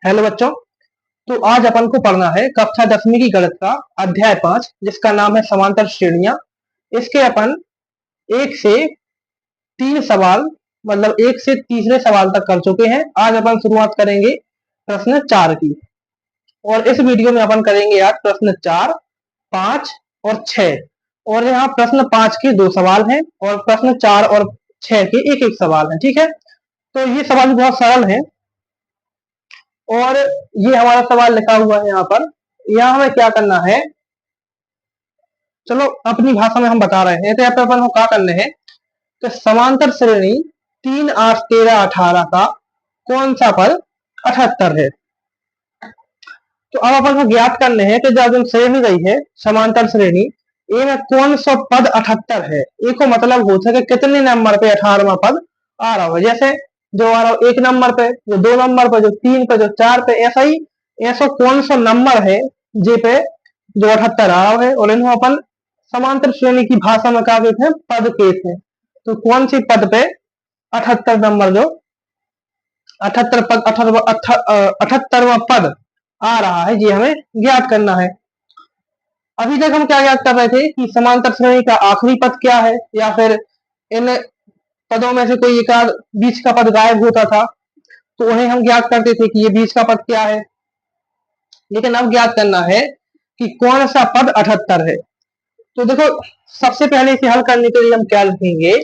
Hello बच्चों। तो आज अपन को पढ़ना है कक्षा 10वीं की गणित का अध्याय 5, जिसका नाम है समांतर श्रेणियां। इसके अपन एक से तीन सवाल, मतलब एक से तीसरे सवाल तक कर चुके हैं। आज अपन शुरुआत करेंगे प्रश्न 4 की, और इस वीडियो में अपन करेंगे आज प्रश्न 4, 5 और 6। और यहाँ प्रश्न 5 के 2 सवाल हैं और प्रश्न 4 और 6 के एक एक सवाल है। ठीक है, तो ये सवाल बहुत सरल है। और ये हमारा सवाल लिखा हुआ है यहाँ पर। यहाँ हमें क्या करना है, चलो अपनी भाषा में हम बता रहे हैं। तो यहाँ पे अपन को क्या करने हैं, तो समांतर श्रेणी 3, 8, 13, 18 का कौन सा पद 78 है। तो अब अपन को ज्ञात करने हैं कि जब हम श्रेणी गई है समांतर श्रेणी ए में कौन सा पद 78 है। ए को मतलब हो सके कितने नंबर पे 18वां पद आ रहा हो, जैसे जो आ रहा हो 1 नंबर पे, जो 2 नंबर पे, जो 3 पे, जो 4 पे, ऐसा ही ऐसा कौन सा नंबर है जे पे जो 78 आ रहा है। और इन्हों अपन समांतर श्रेणी की भाषा में क्या कहते हैं, पद कहते हैं। तो कौन सी पद पे 78 नंबर, जो 78 पद 78वां पद आ रहा है, ये हमें ज्ञात करना है। अभी तक हम क्या ज्ञात कर रहे थे कि समांतर श्रेणी का आखिरी पद क्या है, या फिर इन पदों में से कोई एक आध बीच का पद गायब होता था, तो उन्हें हम ज्ञात करते थे कि ये बीच का पद क्या है। लेकिन अब ज्ञात करना है कि कौन सा पद 78 है। तो देखो, सबसे पहले इसे हल करने के लिए हम क्या लिखेंगे,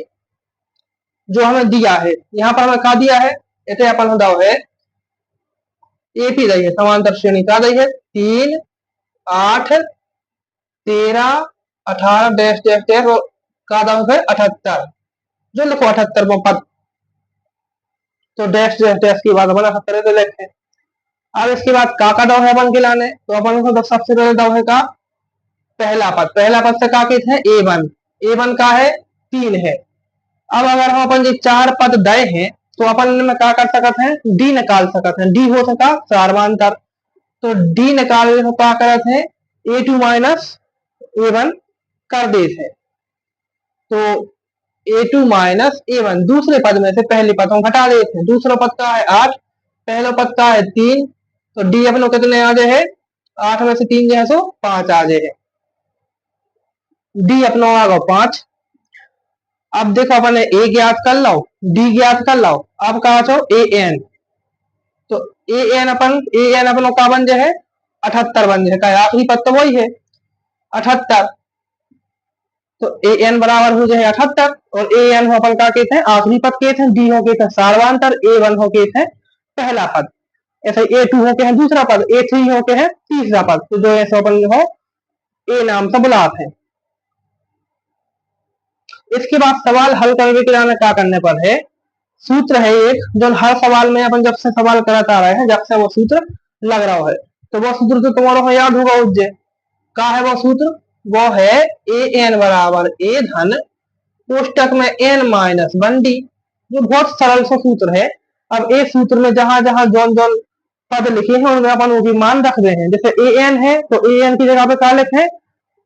जो हमें दिया है। यहाँ पर हमें क्या दिया है, इसे अपन दाव है ए पी दी है, समांतर श्रेणी क्या दी है, 3, 8, 13, 18 डैश डैश डैश का दाव है 78, जो लिखो 78वां पद। तो डैश डैश डैश के बाद अपन 78 तो लिखे। अब इसके बाद का दाव है अपन के लाने, तो अपन को सबसे पहले दाव है का पहला पद। पहला पद से का कहते हैं A1। A1 का है 3 है। अब अगर हम अपन जो 4 पद दे हैं, तो अपन में क्या कर सकते हैं, डी निकाल सकते हैं। डी हो सका सार्वंतर, तो डी निकाल क्या करते हैं, A2 माइनस A1 कर देते हैं। तो A2 माइनस A1 दूसरे पद में से पहले पद को घटा देते हैं। दूसरा पद का है 8, पहला पद का है 3, तो डी अपनों कितने आ जाए है, 8 में से 3 जो है सो 5 आ जाए है। डी अपनों आ गया 5। अब देखो अपन ए ज्ञात कर लो, डी ज्ञात कर लो। अब कहा छो ए एन, तो ए एन अपन का बन जाए है 78 बन जाए। आखिरी पद तो वही है 78, तो ए एन बराबर हो जाए 78। और ए एन अपन का कहते हैं आखिरी पद कहते हैं, डी हो कहते हैं सार्वंतर, A1 हो कहते हैं पहला पद, ऐसे A2 हो के है दूसरा पद, A3 हो के है तीसरा पद। तो जो ऐसे अपन हो ए नाम से बुलाते हैं। इसके बाद सवाल हल करने के लिए क्या करने पर है, सूत्र है एक, जो हर सवाल में अपन जब से सवाल कराता आ रहे हैं, जब से वो सूत्र लग रहा है। तो वो सूत्र तो तुम्हारा याद होगा उज्जै का है वो सूत्र, वो है ए एन बराबर ए धन कोष्टक में एन माइनस 1D, जो बहुत सरल सा सूत्र है। अब इस सूत्र में जहां जहां जौन जौन पद लिखे हैं उनमें अपन वो भी मान रख रहे हैं। जैसे ए एन है, तो ए एन की जगह पे क्या लिखे,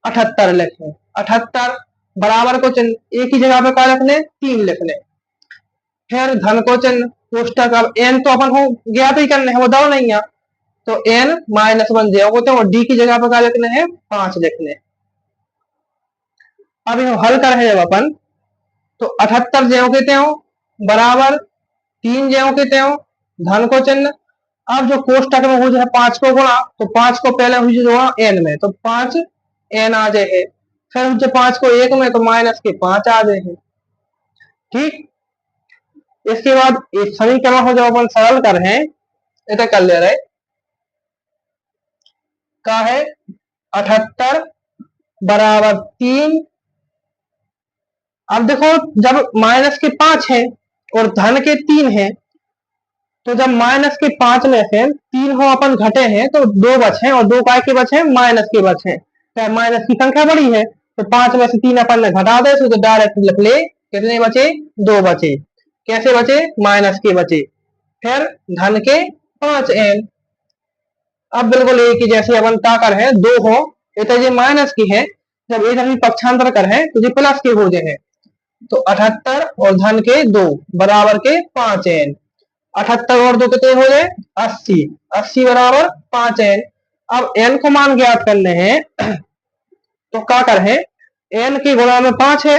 78 लिखे। 78 बराबर को चिन्ह एक ही जगह पे क्या लिखने, 3 लिखने। फिर धन को चिन्ह कोष्टक, अब एन तो अपन को ज्ञात ही करने हैं, वो दो नहीं है, तो एन माइनस 1 जो होते हैं, और डी की जगह पे क्या लिखने हैं, 5 लिखने। अब ये हल कर है जब अपन, तो 78 जो कहते हो बराबर 3 जो कहते हो धन को चिन्ह। अब जो कोष्टक में हो जाए 5 को गुणा, तो 5 को पहले हो जाए एन में, तो 5 एन आ जाए है। फिर जो 5 को 1 में, तो माइनस के 5 आ जाए है। ठीक, इसके बाद एक समीकरण हो जब अपन सरल कर हैं, इतना कर ले रहे का है 78 बराबर 3। अब देखो, जब माइनस के 5 है और धन के 3 है, तो जब माइनस के 5 में से 3 हो अपन घटे हैं, तो 2 बचे, और 2 काय के बचे, माइनस के बचे। क्या माइनस की संख्या बड़ी है, तो 5 में से 3 अपन ने घटा दे, तो डायरेक्ट लिख ले कितने बचे, 2 बचे। कैसे बचे, माइनस के बचे। फिर धन के 5n। अब बिल्कुल एक ही जैसे अपन का कर है 2 हो, ये माइनस की है, जब एक भी पक्षांतर कर है तो ये प्लस के हो जाए। तो 78 और धन के 2 बराबर के 5n। 78 और 2 कितने हो गए 80। 80 बराबर 5n। अब n को मान ज्ञात करने हैं तो क्या करें, n के गुणा में 5 है,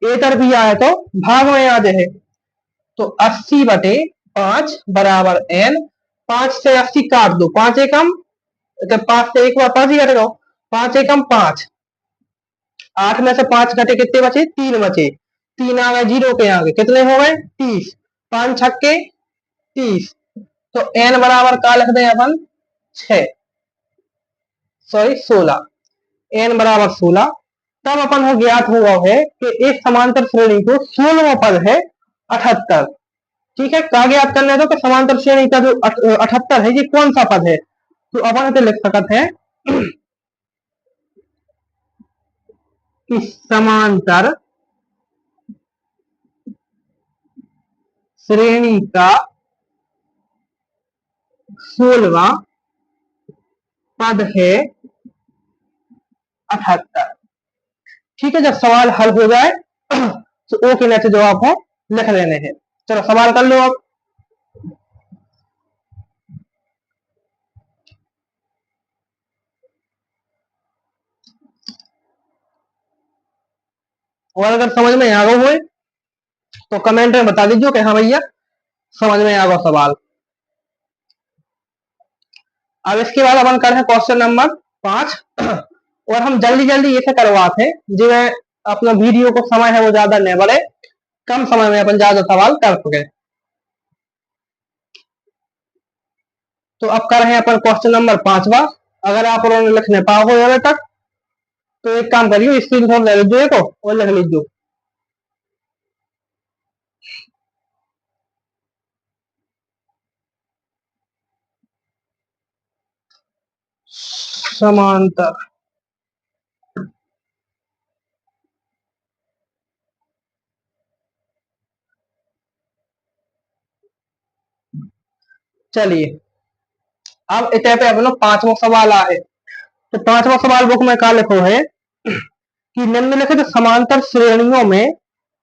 ए तरफ भी आए तो भाग में आ जाए, तो 80/5 बराबर n। 5 से 80 काट दो, 5 एकम, तो 5 से एक बार 5 ही कटेगा, 5 एकम 5, 8 में से 5 घटे कितने बचे 3 बचे, 3 आ गए जीरो के आगे कितने हो गए 30, 5 छक्के 30। तो n बराबर का लिख दें अपन 6, सॉरी 16, n बराबर 16। तब अपन को ज्ञात हुआ है कि एक समांतर श्रेणी को 16वां पद है 78। ठीक है, क्या ज्ञात करने दो कि समांतर श्रेणी का जो 78 है ये कौन सा पद है, तो अपन इसे लिख सकते हैं कि समांतर श्रेणी का 16वां पद है 78। ठीक है, जब सवाल हल हो जाए तो ओ के नीचे जवाब को लिख लेने हैं। चलो सवाल कर लो अब। और अगर समझ में आ गए हुए तो कमेंट में बता दीजिए कि हाँ भैया समझ में आ गया सवाल। अब इसके बाद अपन कर रहे हैं क्वेश्चन नंबर 5। और हम जल्दी जल्दी इसे करवाते हैं जिसमें अपना वीडियो को समय है वो ज्यादा नहीं बढ़े, कम समय में अपन ज्यादा सवाल कर सके। तो अब कर रहे हैं अपन क्वेश्चन नंबर 5वां। अगर आप उन्होंने लिखने पाओगे अभी तक तो एक काम करिए, स्क्रीन शॉट ले लीजिए को और लिख लीजिए। समांतर चलिए अब इतने पे अपना 5वां सवाल आए। तो 5वां सवाल बुक में क्या लिखो है कि निम्नलिखित समांतर श्रेणियों में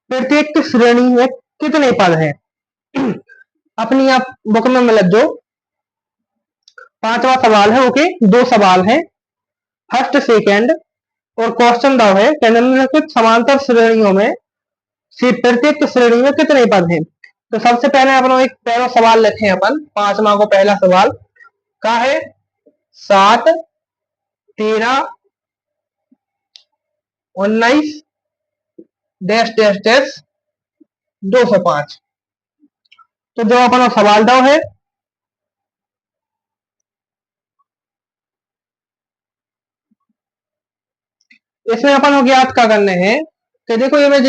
प्रत्येक श्रेणी में कितने पद हैं। अपनी आप बुक में मिल जो 5वां सवाल है, ओके 2 सवाल है, फर्स्ट सेकेंड। और क्वेश्चन दाव है कि निम्नलिखित समांतर श्रेणियों में से प्रत्येक श्रेणी में कितने पद हैं। तो सबसे पहले अपन एक पहला सवाल लिखे अपन 5वां को। पहला सवाल का है 7, 13, 19 डैश डैश डैश 205। तो जो अपना सवाल दाव है इसमें अपन को ज्ञात क्या करने हैं कि देखो ये में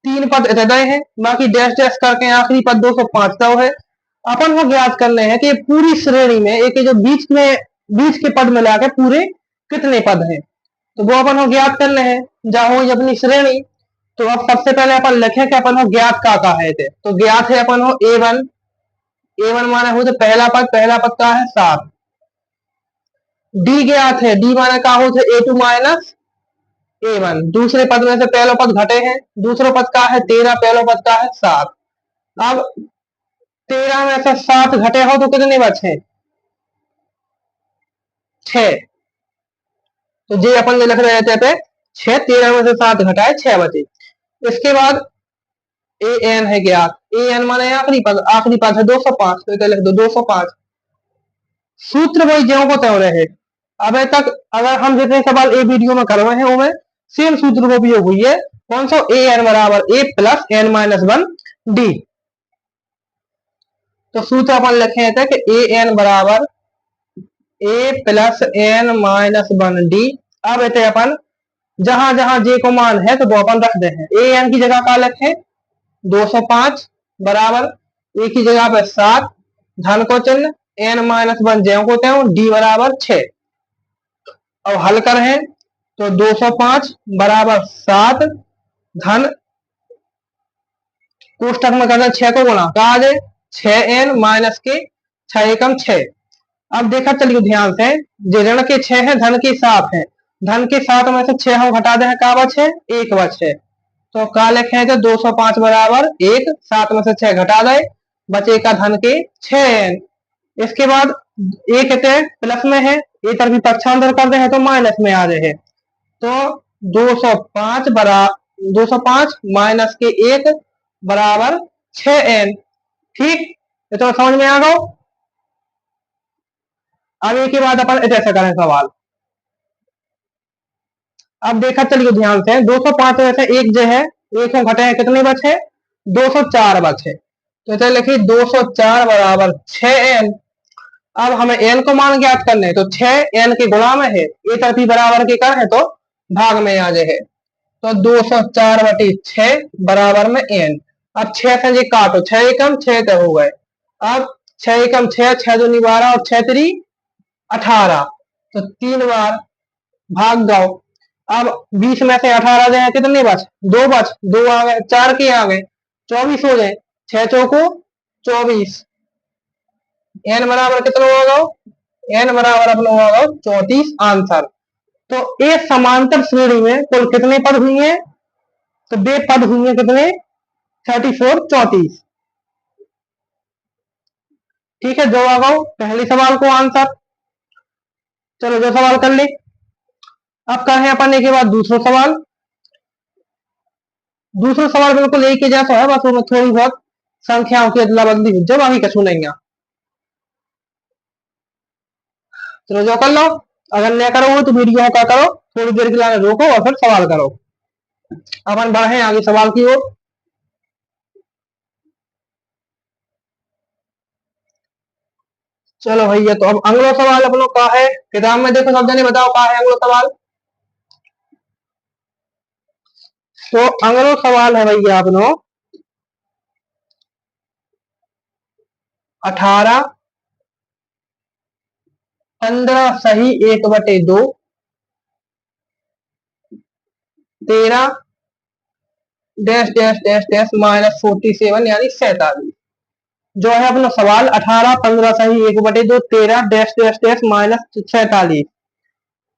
3 पद हृदय है, बाकी डैश डैश करके आखिरी पद 205 दाव है। अपन को ज्ञात करने हैं कि पूरी श्रेणी में एक जो बीच के पद मिला के पूरे कितने पद हैं। तो वो अपन को ज्ञात करने हैं, जहां हुई अपनी श्रेणी। तो अब सबसे पहले अपन लिखे कि अपन को ज्ञात का है थे। तो ज्ञात है अपन को A1। A1 माने हो तो पहला पद का है 7। डी ज्ञात है, डी माने का हो A2 माइनस A1। दूसरे पद में से पहला पद घटे हैं, दूसरा पद का है 13, पहला पद का है 7। अब 13 में से 7 घटे हो तो कितने बचे 6। तो जे अपन ने लिख रहे थे पे 6, 13 में से 7 घटाए 6 बचे। इसके बाद ए एन है ज्ञात, ए एन माने आखिरी पद है 205, तो इधर लिख दो 205। सूत्र वही ज्यों को त्यों रहे। अबे तक अगर हम जितने सवाल ए वीडियो में कर रहे हैं उनमें सेम सूत्र को उपयोग हुई है। कौन सा ए एन बराबर ए प्लस एन माइनस 1 डी। तो सूत्र अपन लिखे थे कि ए एन बराबर ए प्लस एन माइनस 1 डी। अब इतने अपन जहां जहां जे को मान है तो वो अपन रख दे हैं। ए एन की जगह का लिखे 205 बराबर ए की जगह पे 7, धन को चिन्ह, एन माइनस 1 ज्यों को त्यों, डी बराबर 6। अब हल करें तो 205 बराबर 7 धन कोष्टक में करना 6 को गुणा का आ जाए 6n माइनस के 6 एकम 6। अब देखा चलिए ध्यान से, जो ऋण के 6 है धन के 7 है, धन के 7 में से 6 हम घटा दे का बचे 1 बचे। तो का लिखे थे 205 बराबर 1, 7 में से 6 घटा दे बचेगा धन के 6n। इसके बाद ए कहते हैं प्लस में है, ए तरफ भी पक्षांतर कर रहे हैं तो माइनस में आ रहे हैं। तो 205 बराबर 205 माइनस के 1 बराबर 6n। ठीक, ये तो समझ में आ गया। अब एक के बाद अपन ऐसे करें सवाल। अब देखा चलिए ध्यान से, 205 में से एक जो है, एक में घटे हैं कितने बचे, 204 बचे। तो इसे लिखिए 204 बराबर 6n। अब हमें n को मान ज्ञात करने हैं, तो 6 n के गुणा में है, ए तरफी बराबर के कर है तो भाग में आ जाए। तो 204 बटी 6 बराबर में n। अब 6 से ये काटो, 6 एकम 6 तो हो गए। अब 6 एकम 6, 6 दूनी 12 और 6 3 18। तो 3 बार भाग जाओ। अब 20 में से 18 जो है कितने बच, 2 बच, 2 आ गए, 4 के आ गए, 24 हो गए, 6 चौको 24। n बराबर कितना होगा, n बराबर अपना होगा 34 आंसर। तो एक समांतर श्रेणी में कुल कितने पद हुए हैं, तो बे पद हुए कितने, 34 34। ठीक है, जो आ गया पहले सवाल को आंसर। चलो जो सवाल कर ले। अब करें अपन एक के बाद दूसरा सवाल। दूसरा सवाल बिल्कुल एक ही जैसा है, बस उसमें थोड़ी बहुत संख्याओं की अदला बदली हुई, जब आगे कछु नहीं है। चलो जो कर लो। अगर नहीं करोगे तो वीडियो का करो, थोड़ी देर के लिए रोको और फिर सवाल करो। अपन बढ़े आगे सवाल की ओर। चलो भैया, तो अब अगला सवाल अपनों का है, किताब में देखो सब जने बताओ का है अगला सवाल। तो अगला सवाल है भैया अपनों 18 15 सही 1/2 13 डैश डैश डैश डैश -47 यानी 47। जो है अपना सवाल 18 15 सही 1/2 13 डैश डैश डैश -47।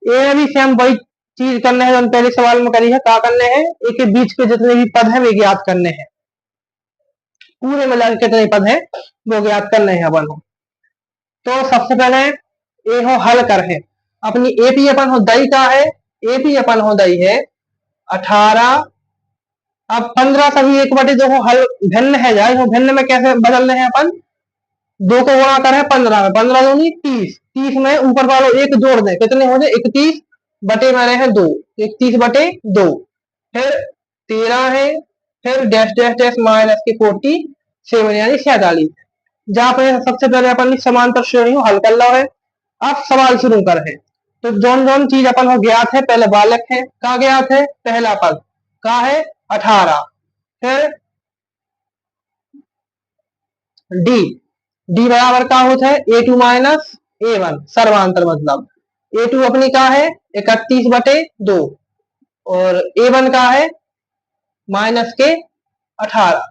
ये भी सेम वही चीज करने है जो पहले सवाल में करी है। क्या करने हैं, एक के बीच के जितने भी पद है वे ज्ञात करने हैं, पूरे मिला के कितने पद है वो ज्ञात करने हैं अपन। तो सबसे पहले ए हो हल कर है अपनी एपी अपन हो दई का है, एपी अपन हो दई है 18। अब 15 सभी 1/2 हो हल भिन्न है जाए, भिन्न में कैसे बदल रहे हैं अपन, 2 को गुणा कर है 15 में, 15 दूनी 30, 30 में ऊपर वालों एक जोड़ दे कितने हो जाए 31 बटे में रहे 2, 31/2। फिर 13 है, फिर डैश डैश डैश माइनस के 47 यानी 47। जहां पर सबसे पहले अपन समांतर श्रेणी हल कर लो है। अब सवाल शुरू कर है। तो जोन जोन चीज अपन को ज्ञात है, पहले बालक है का ज्ञात है, पहला पद का है 18। फिर डी, डी बराबर का होता है A2 माइनस A1 सर्वांतर, मतलब A2 अपनी का है 31/2 और A1 का है माइनस के 18।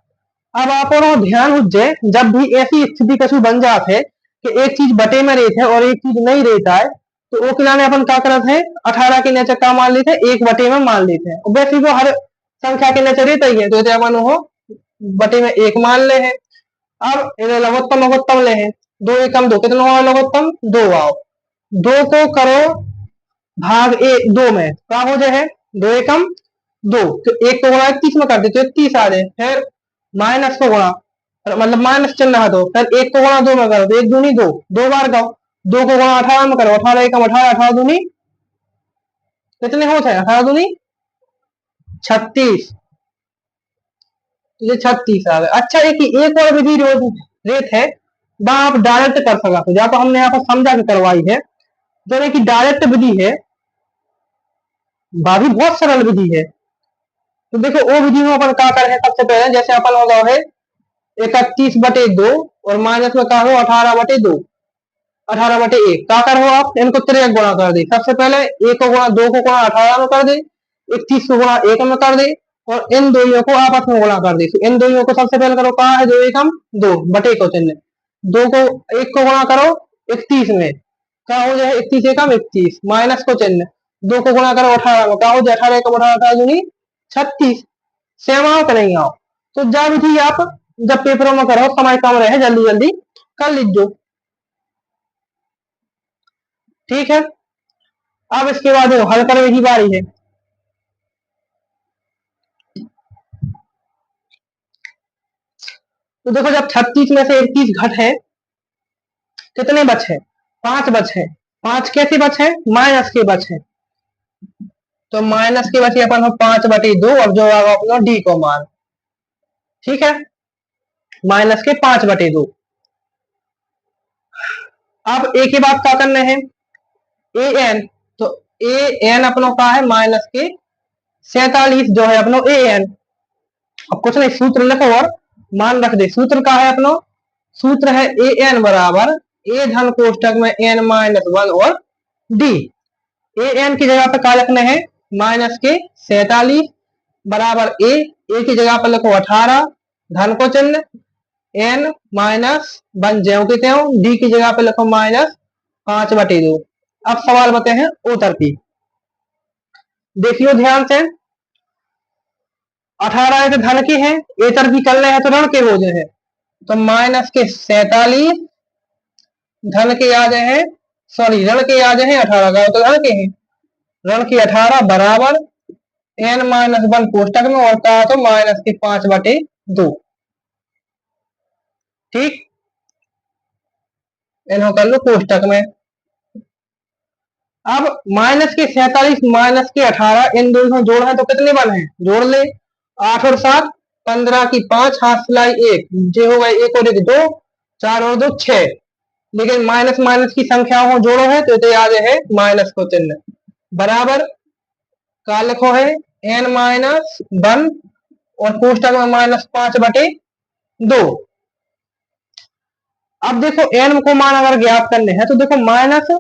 अब आप ध्यान उज्जे, जब भी ऐसी स्थिति कछु बन जाते है कि एक चीज बटे में रहते है और एक चीज नहीं रहता है, तो वो किला ने अपन क्या करते हैं 18 के नीचे का मान लेते हैं 1/2 में मान लेते हैं, वैसे वो हर संख्या के नीचे रहता ही है, तो अपन वो बटे में 1 मान ले हैं। अब इन्हें लघुत्तम लघुत्तम ले हैं, 2 एकम 2 कितना हुआ लघुत्तम 2 आओ, 2 को करो भाग 2 में क्या हो जाए 2 एकम 2, तो 1 को गुणा 31 में कर दे तो 31 आ जाए। फिर माइनस को गुणा, मतलब माइनस चिन्ह है, तो फिर 1 को गुणा 2 में करो तो 1 दूनी 2, 2 बार गाओ, 2 को गुणा 18 में करो, 18 एकम 18, 18 दूनी कितने होते हैं 18 दूनी 36, ये 36 आ गए। अच्छा एक और विधि रेत है, वहां आप डायरेक्ट कर सका, तो या तो हमने यहाँ पर समझा के करवाई है, जो कि डायरेक्ट विधि है, वह भी बहुत सरल विधि है। तो देखो वो विधि में अपन क्या कर है, सबसे पहले जैसे अपन होगा है 31/2 और माइनस में क्या हो 18/2, 18/1 क्या कर हो आप इनको त्रिक गुणा कर दे। सबसे पहले 1 को गुणा 2 को गुणा 18 में कर दे, 31 को गुणा 1 में कर दे और इन दोनों को आपस में गुणा कर दे। तो इन दोनों को सबसे पहले करो, कहा है 2 एकम 2 बटे को चिन्ह, 2 को 1 को गुणा करो 31 में, क्या हो जाए 31 एकम 31 माइनस को चिन्ह, 2 को गुणा करो 18 में, क्या हो जाए 18 एकम 18 18 दूनी 36। सेम आओ तो नहीं आओ, तो जा विधि आप जब पेपरों में करो समय कम रहे जल्दी जल्दी कर लीजिए। ठीक है, अब इसके बाद हल करने की बारी है। तो देखो जब 36 में से 21 घटे कितने बचे? 5 बचे। 5 कैसे बचे? माइनस के बचे। तो माइनस के बचे अपन 5/2। अब जो आएगा अपना डी को मान। ठीक है, माइनस के 5/2। अब ए की बात क्या करने हैं? A N. तो ए एन अपनों का है माइनस के 47 जो है अपनो ए एन। अब कुछ नहीं, सूत्र लिखो और मान रख दे। सूत्र का है अपनो? सूत्र है ए एन बराबर ए धन कोष्टक में एन माइनस 1 और डी। ए एन की जगह पे क्या लिखने हैं? माइनस के 47 बराबर ए की जगह पर लिखो 18, धन को चिन्ह, एन माइनस 1 ज्यों के त्यों, डी की जगह पे लिखो माइनस 5/2। अब सवाल बताते हैं उत्तर की। देखियो ध्यान से, 18 है तो धन की है, ए तरफी करने हैं तो ऋण के हो जाए। तो माइनस के 47 धन के आ जाए हैं, सॉरी ऋण के आ जाए हैं 18 का, तो ऋण के हैं, ऋण के 18 बराबर एन माइनस 1 कोष्टक में और कहा तो माइनस के 5/2। ठीक, इन्हों कर लो कोष्टक में। अब माइनस के 47 माइनस के 18 इन दोनों जोड़ है तो कितने बने? जोड़ ले, 8 और 7 15 की 5 हाथ सिलाई 1 जो हो गए, 1 और 1 2, 4 और 2 6। लेकिन माइनस माइनस की संख्याओं को जोड़ो है तो इसे याद है माइनस को चिन्ह बराबर का लिखो है एन माइनस 1 और कोष्टक में माइनस 5/2। अब देखो एन को मान अगर ज्ञात करने हैं तो देखो माइनस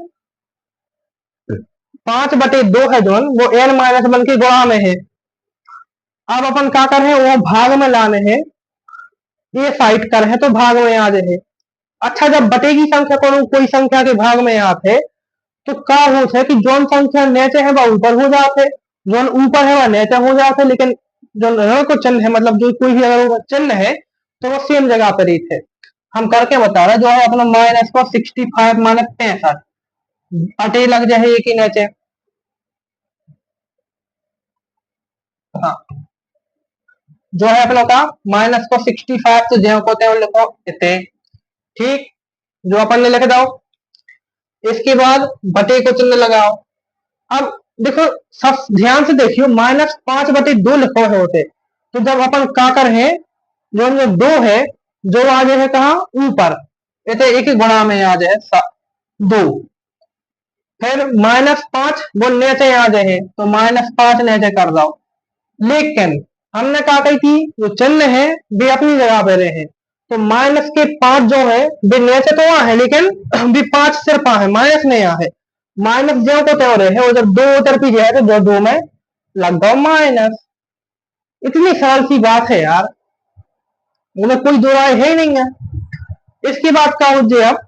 5/2 है जो वो एन माइनस 1 के गुणा में है। अब अपन क्या कर रहे हैं? वो भाग में लाने हैं, ये साइड कर है तो भाग में आ जाए। अच्छा, जब बटे की संख्या को कोई संख्या के भाग में आते तो क्या होता है कि जोन संख्या नीचे है वह ऊपर हो जाते, जोन ऊपर है वह नीचे हो जाते। लेकिन जो ऋण को चिन्ह है, मतलब जो कोई भी अगर वो चिन्ह है तो वो सेम जगह पर ही थे। हम करके बता रहे जो है अपना माइनस को 65 माइनस 65 अटे लग जाए एक ही नीचे। हाँ, जो है अपना का माइनस को 65 तो ज्यों को त्यों लिखो इतने। ठीक, जो अपन ने लिख दो। इसके बाद बटे को चिन्ह लगाओ। अब देखो सब ध्यान से देखियो, माइनस 5/2 लिखो है होते। तो जब अपन का कर है जो जो 2 है जो आ जाए है कहा ऊपर, इसे एक ही गुणा में आ जाए 2। फिर -5 वो नीचे आ जाए तो -5 नीचे कर दो। लेकिन हमने कहा कही थी जो चिन्ह है वे अपनी जगह पे रहे। तो माइनस के 5 जो है वे नीचे तो आ है लेकिन भी 5 सिर्फ आ है, माइनस नहीं आ है। माइनस जो को त्यों रहे और जब 2 उतर की जाए तो जो 2 में लग जाओ माइनस। इतनी सरल सी बात है यार, उन्हें कोई दो राय है ही नहीं है। इसकी बात का हो जाए, अब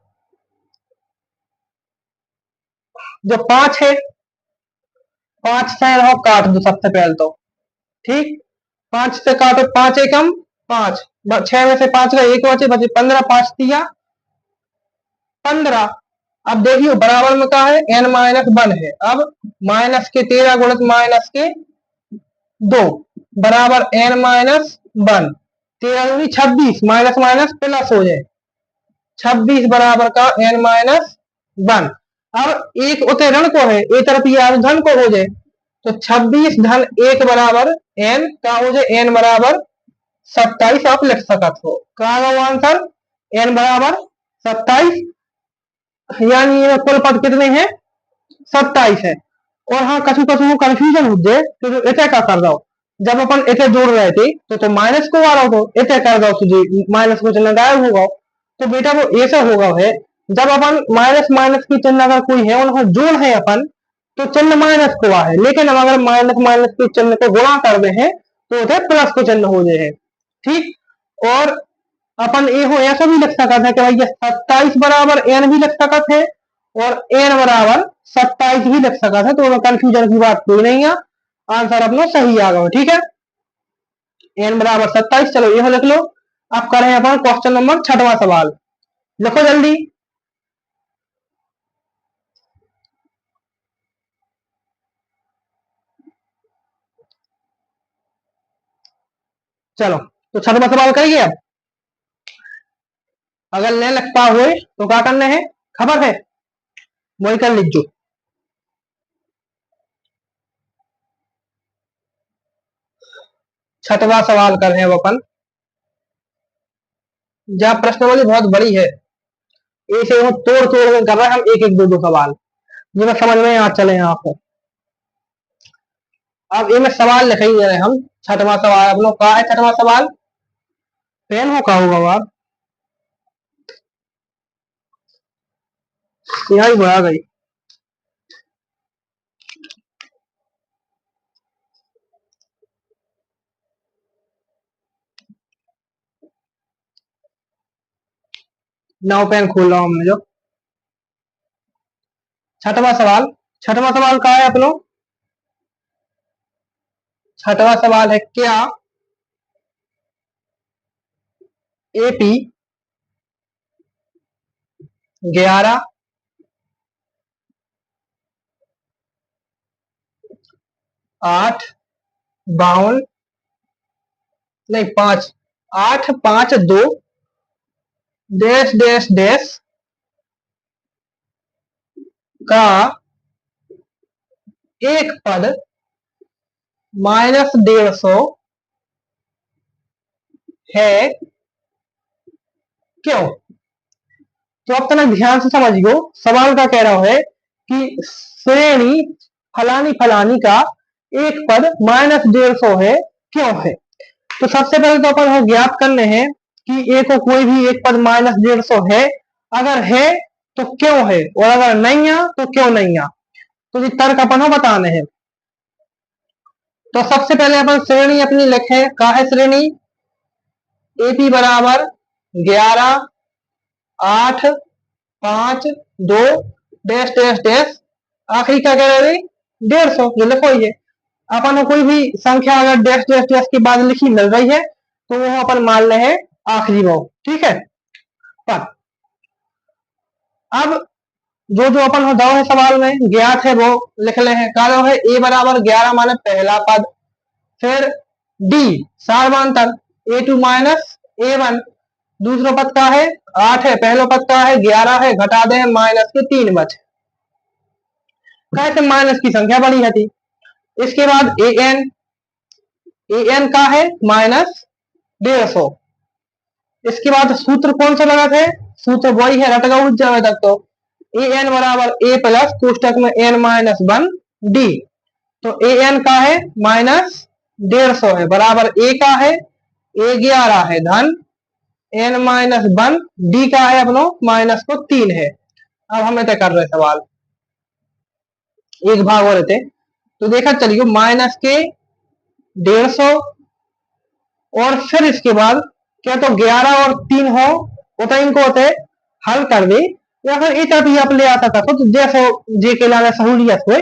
जो 5 है 5 से रहो काट दो सबसे पहले तो। ठीक, 5 से काटो, 5 एकम 5, 6 में से 5 का 1 बचे, बचे 15, 5 दिया 15। अब देखियो बराबर में क्या है? एन माइनस 1 है। अब माइनस के 13 गुणित माइनस के 2 बराबर N minus 1। 13 26 minus minus plus हो जाए 26 बराबर का एन माइनस 1। अब एक उते ऋण को है, एक तरफ ये धन को हो जाए तो 26 धन 1 बराबर एन का हो जाए एन बराबर 27। आप लिख सकते हो क्या आंसर? एन बराबर 27, यानी ये कुल पद कितने हैं? 27 है। और हाँ, कछु कछु कंफ्यूजन हो जाए तो इसे क्या कर दो, जब अपन इसे जोड़ रहे थे तो माइनस को आ रहा हो तो इसे कर दो तुझे माइनस को चिन्ह गायब होगा। तो बेटा वो ऐसा होगा है, जब अपन माइनस माइनस की चिन्ह अगर कोई है उनको जोड़ है अपन तो चिन्ह माइनस को आ है, लेकिन हम अगर माइनस माइनस के चिन्ह को गुणा कर दे हैं तो उसे प्लस को चिन्ह हो जाए। ठीक, और अपन ए हो ऐसा भी लिख सकता है कि भाई 27 बराबर एन भी लिख सकता है और एन बराबर 27 भी लिख सकता है, तो कंफ्यूजन की बात कोई नहीं है। आंसर अपना सही आ गया। ठीक है, एन बराबर 27, चलो ये लिख लो। अब करें अपन क्वेश्चन नंबर 6वां सवाल। लिखो जल्दी। चलो, तो 6वां सवाल करिए। अब अगर नहीं लग पा हुए तो क्या करना है, खबर है, वही कर लीजिए। 6वां सवाल कर रहे हैं अब अपन। जब प्रश्नावली बहुत बड़ी है, इसे वो तोड़ तोड़ कर कर रहे हैं हम, एक एक दो दो सवाल, जिन्हें समझ में आ चले हैं आपको। अब ये में सवाल लिख ही दे रहे हैं हम। 6वां सवाल आप लोग का है। 6वां सवाल पेन हो का होगा बाप, यही बढ़ा गई। नौ पेन खोल रहा हूं हमने जो। 6वां सवाल, 6वां सवाल का है आप लोग। 6वां सवाल है, क्या एपी 11 8 52 नहीं 5 8 5 2 डैश डैश डैश का एक पद -150 है, क्यों? तो अब तक ध्यान से समझियो। सवाल का कह रहा है कि श्रेणी फलानी फलानी का एक पद -150 है, क्यों है? तो सबसे पहले तो अपन ज्ञात करने हैं कि ए को कोई भी एक पद -150 है। अगर है तो क्यों है, और अगर नहीं है तो क्यों नहीं है। तो ये तर्क अपन बताने हैं। तो सबसे पहले अपन श्रेणी अपनी लिखे, का है श्रेणी एपी बराबर 11 8 5 2 डैश डैश डैश, आखिरी क्या कह रहे, 150, जो लिखो ये। अपन को कोई भी संख्या अगर डैश डैश डैश के बाद लिखी मिल रही है तो वो अपन मान ले हैं आखिरी वो, ठीक है। पर अब जो जो अपन दो है सवाल में ज्ञात है वो लिख ले हैं। कारण है ए बराबर 11 माने पहला पद, फिर डी सार्वंतर A2 -A1, दूसरा पद का है 8 है, पहला पद का है 11 है, घटा दे माइनस के 3 बचे, कैसे माइनस की संख्या बड़ी है थी। इसके बाद an का है -150। इसके बाद सूत्र कौन सा लगा थे, सूत्र वही है रटगा उठ जाए तक। तो an बराबर a प्लस कोष्टक में n-1 डी। तो an का है -150 है, बराबर a का है a11 है, धन n-1 डी का है अपनो माइनस को 3 है। अब हमें तय कर रहे सवाल, एक भाग और थे तो देखा चलिए माइनस के 150, और फिर इसके बाद क्या तो 11 और 3 हो, तो इनको होते हल कर दे, या फिर इतना भी आप ले आता था तो जैसे जे के लाने सहूलियत हुए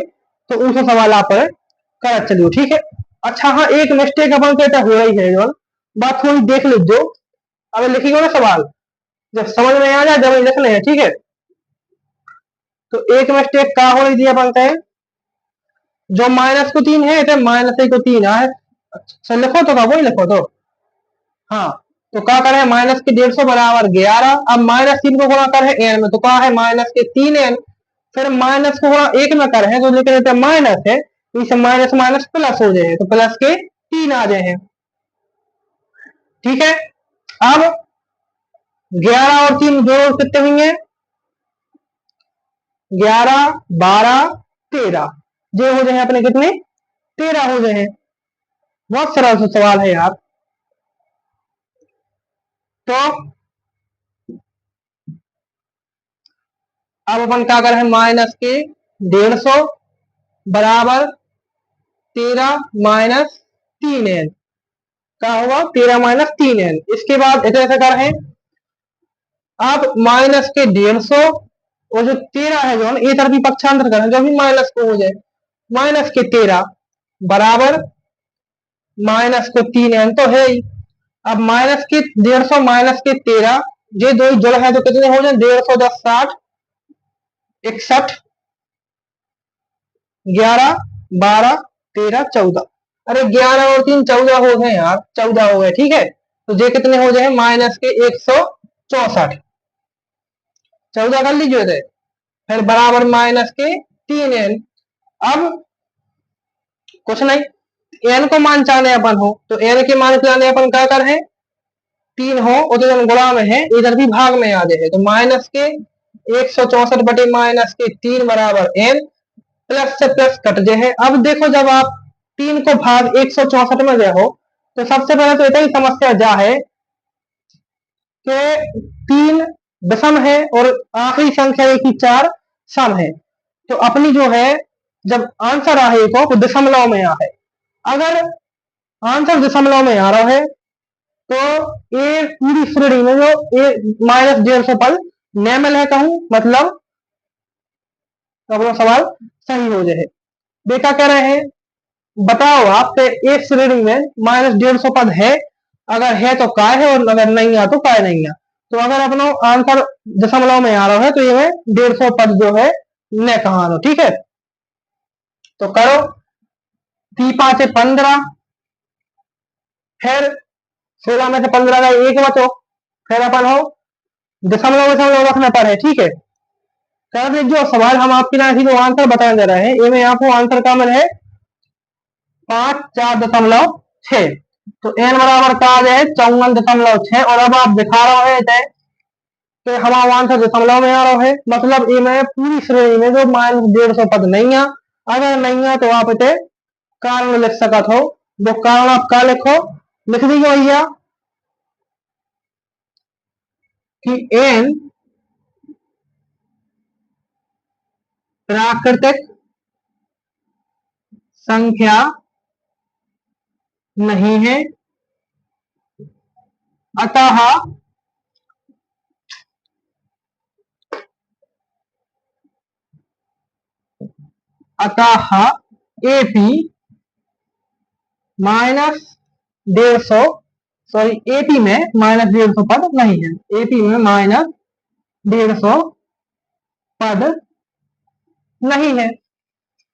तो उनसे सवाल आप कर चलिए, ठीक है। अच्छा हाँ, एक मिस्टेक अपन कहता हो रही है, जो बात थोड़ी देख लीजिए। अब लिखिएगा ना सवाल, जब समझ में आ जाए जब लिख ले, ठीक है। तो एक मिस्टेक क्या हो रही थी अपन कहें, जो माइनस को 3 है तो माइनस को 3 है। अच्छा लिखो तो, वही लिखो तो। हाँ, तो क्या करे माइनस के 150 बराबर 11। अब -3 को गुणा करे एन में, तो क्या है -3n। फिर माइनस को गुणा 1 में करे तो लिख देते माइनस है, इसे माइनस माइनस प्लस हो जाए, तो प्लस के 3 आ जाए, ठीक है। अब 11 और 3 जोड़ कितने होंगे, 11 12 13, जो हो जाए अपने कितने 13 हो जाए। बहुत सरल सा सवाल है यार। तो अब अपन क्या करें, -150 बराबर 13-3n, क्या होगा 13-3n। इसके बाद ऐसे ऐसे कर है। अब माइनस के 150 और जो 13 है जो ये तरफ पक्षांतर करें जो भी माइनस को हो जाए, -13 बराबर -3n तो है ही। अब माइनस के 150 माइनस के 13, ये दो जुड़ है तो कितने हो जाए? 150 10 60 61 11 12 13 14। अरे 11 और 3 14 हो गए यार, 14 हो गए। ठीक है, तो ये कितने हो जाए? माइनस के 164। 14 कर लीजिए थे, फिर बराबर माइनस के 3n। अब कुछ नहीं, एन को मान चाहने अपन हो तो एन के मान चाहने अपन क्या कर है? 3 हो उधर गुणा में है, इधर भी भाग में आ जाए, तो माइनस के 164 बटे माइनस के 3 बराबर एन। प्लस से प्लस कट जे है। अब देखो जब आप 3 को भाग 164 में गए हो तो सबसे पहले तो इतना ही समस्या जा है कि 3 दशम है और आखिरी संख्या एक ही 4 सम है। तो अपनी जो है जब आंसर आ है तो दशमलव में आ है। अगर आंसर दशमलव में आ रहा है तो ये पूरी श्रेणी में जो ए माइनस 150 पद नैमल है कहूं, मतलब अपना सवाल सही हो जाए। बेटा कह रहे हैं बताओ आप एक श्रेणी में माइनस 150 पद है, अगर है तो काय है और अगर नहीं है तो काय नहीं है। तो अगर अपना आंसर दशमलव में आ रहा है तो ये 150 पद जो है न कहा। ठीक है, तो करो 3 5 15, फिर 16 में से 15 का एक बचो, फिर अपन हो दशमलव दशमलव रखना पड़े। ठीक है, सर जो सवाल हम आपकी राशि को आंसर बताने दे रहे हैं, इनमें आपको आंसर का मिल है 5 4.6। तो एन बराबर का आ जाए 54.6। और अब आप दिखा रहे हैं कि हमारा आंसर दशमलव में आ रहा है, मतलब इनमें पूरी श्रेणी में जो माइनस 150 पद नहीं है। अगर नहीं है तो आप इसे कारण लिख सकते हो। वो कारण आप क्या लिखो, लिख दीजिए भैया कि एन प्राकृतिक संख्या नहीं है, अतः एपी माइनस 150, सॉरी एपी में माइनस 150 पद नहीं है। एपी में माइनस 150 पद नहीं है,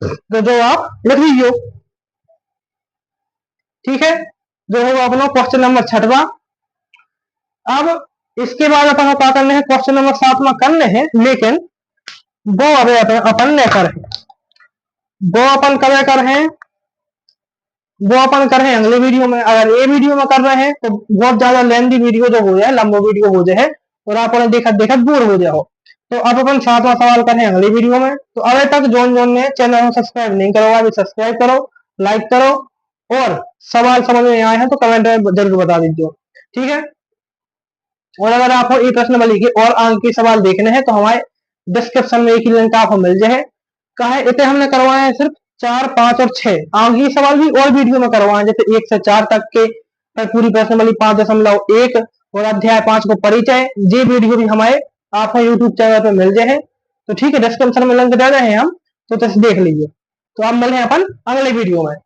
तो जो आप लिख लीजिए। ठीक है, जो होगा अपना क्वेश्चन नंबर 6वां। अब इसके बाद अपन क्या करने हैं, क्वेश्चन नंबर 7वां करने हैं, लेकिन वो अभी अपन ने कर है, वो अपन करे कर हैं, वो अपन कर रहे हैं अगले वीडियो में। अगर ये वीडियो में कर रहे हैं तो बहुत ज्यादा लेंदी वीडियो जो हो जाए, लंबो वीडियो हो जाए और आप उन्हें देखा देखा बोर हो जाओ। तो अब अपन 7वां सवाल कर रहे हैं अगले वीडियो में। तो अभी तक जोन जोन ने चैनल को सब्सक्राइब नहीं करो, अभी सब्सक्राइब करो, लाइक करो, और सवाल समझ में आए हैं तो कमेंट में जरूर बता दीजिए। ठीक है, और अगर आपको ये प्रश्न वाली के और आगे के सवाल देखने हैं तो हमारे डिस्क्रिप्शन में एक ही लिंक आपको मिल जाए। कहा इतने हमने करवाए हैं सिर्फ 4 5 और 6। आगे सवाल भी और वीडियो में करवाए, जैसे 1 से 4 तक के, फिर पूरी प्रश्न वाली 5.1 और अध्याय 5 को परिचय। ये वीडियो भी हमारे आपको यूट्यूब चैनल पर मिल जाए। तो ठीक है, डिस्क्रिप्शन में लिंक दे रहे हैं हम, तो देख लीजिए। तो आप मिले हैं अपन अगले वीडियो में।